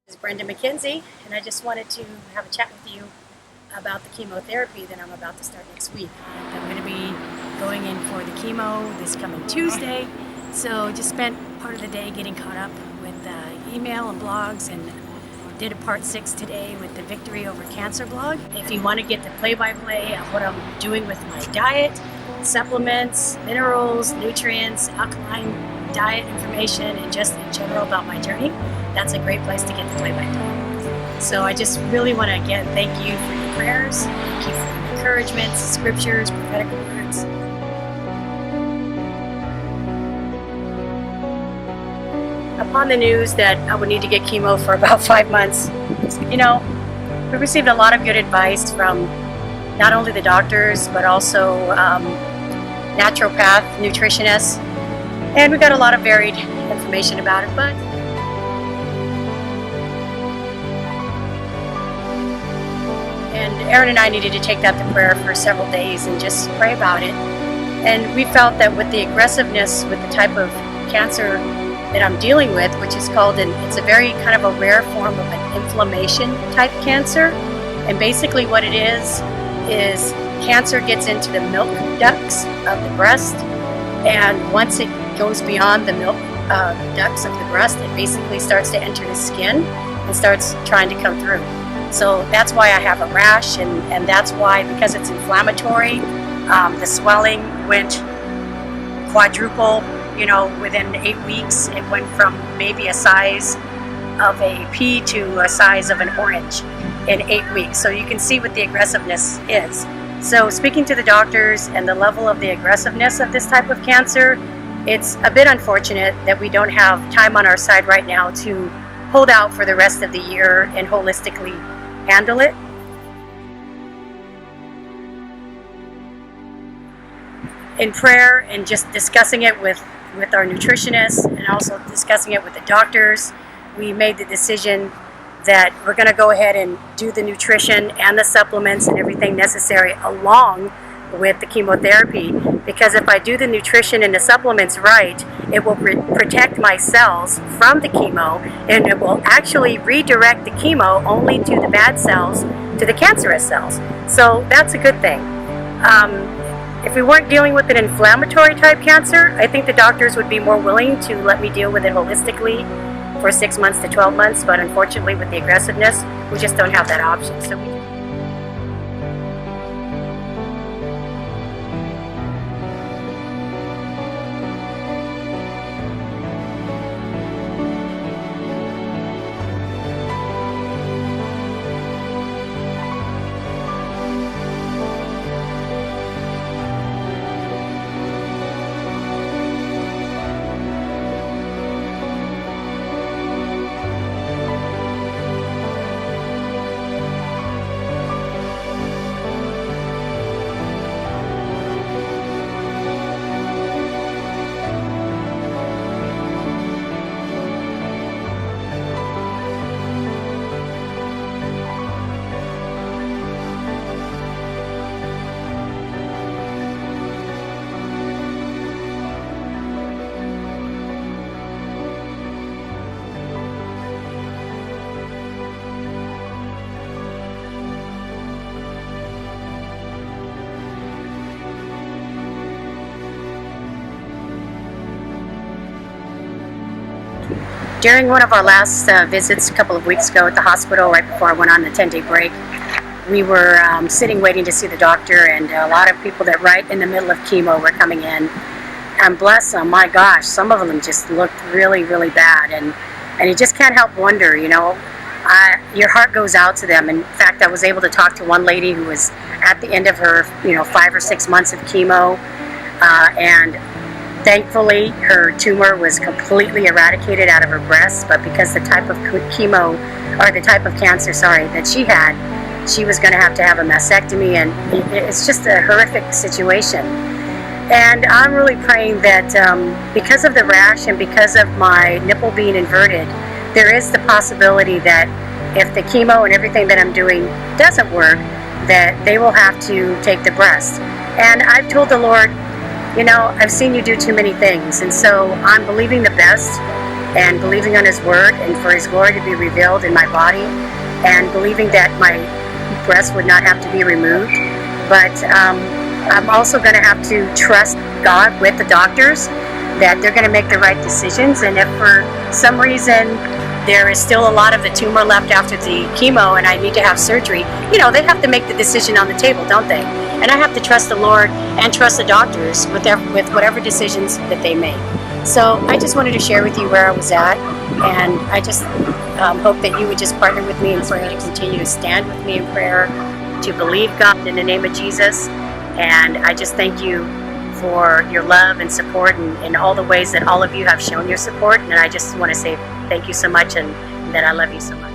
This is Brenda McKenzie, and I just wanted to have a chat with you about the chemotherapy that I'm about to start next week. I'm going to be going in for the chemo this coming Tuesday, so just spent part of the day getting caught up with email and blogs, and did a part 6 today with the Victory Over Cancer blog. If you want to get the play-by-play of what I'm doing with my diet, supplements, minerals, nutrients, alkaline diet information, and just in general about my journey, that's a great place to get the play-by-play. So I just really want to again thank you for your prayers, thank you for your encouragements, scriptures, prophetic words. Upon the news that I would need to get chemo for about 5 months, we received a lot of good advice from not only the doctors, but also naturopath, nutritionists, and we got a lot of varied information about it. But Arron and I needed to take that to prayer for several days and just pray about it. And we felt that with the aggressiveness, with the type of cancer that I'm dealing with, which is called it's a very kind of a rare form of an inflammation type cancer. And basically what it is cancer gets into the milk ducts of the breast, and once it goes beyond the milk ducts of the breast, it basically starts to enter the skin and starts trying to come through. So that's why I have a rash, and that's why, because it's inflammatory, the swelling went quadruple. Within 8 weeks, it went from maybe a size of a pea to a size of an orange in 8 weeks. So you can see what the aggressiveness is. So speaking to the doctors and the level of the aggressiveness of this type of cancer, it's a bit unfortunate that we don't have time on our side right now to hold out for the rest of the year and holistically handle it. In prayer and just discussing it with our nutritionists and also discussing it with the doctors, we made the decision that we're going to go ahead and do the nutrition and the supplements and everything necessary along with the chemotherapy, because if I do the nutrition and the supplements right, it will protect my cells from the chemo, and it will actually redirect the chemo only to the bad cells, to the cancerous cells. So that's a good thing. If we weren't dealing with an inflammatory type cancer, I think the doctors would be more willing to let me deal with it holistically for 6 months to 12 months, but unfortunately with the aggressiveness, we just don't have that option. So during one of our last visits a couple of weeks ago at the hospital, right before I went on the 10-day break, we were sitting waiting to see the doctor, and a lot of people that right in the middle of chemo were coming in. And bless them, my gosh, some of them just looked really, really bad. And you just can't help wonder, your heart goes out to them. In fact, I was able to talk to one lady who was at the end of her, 5 or 6 months of chemo, and thankfully, her tumor was completely eradicated out of her breast, but because the type of chemo, or the type of cancer, that she had, she was going to have a mastectomy, and it's just a horrific situation. And I'm really praying that because of the rash and because of my nipple being inverted, there is the possibility that if the chemo and everything that I'm doing doesn't work, that they will have to take the breast. And I've told the Lord, I've seen you do too many things, and so I'm believing the best. and believing on His word and for His glory to be revealed in my body, and believing that my breast would not have to be removed. But I'm also going to have to trust God with the doctors, that they're going to make the right decisions. And if for some reason there is still a lot of the tumor left after the chemo and I need to have surgery, they have to make the decision on the table, don't they? And I have to trust the Lord and trust the doctors with whatever decisions that they make. So I just wanted to share with you where I was at, and I just hope that you would just partner with me in prayer, to continue to stand with me in prayer, to believe God in the name of Jesus. And I just thank you for your love and support, and all the ways that all of you have shown your support. And I just want to say thank you so much, and that I love you so much.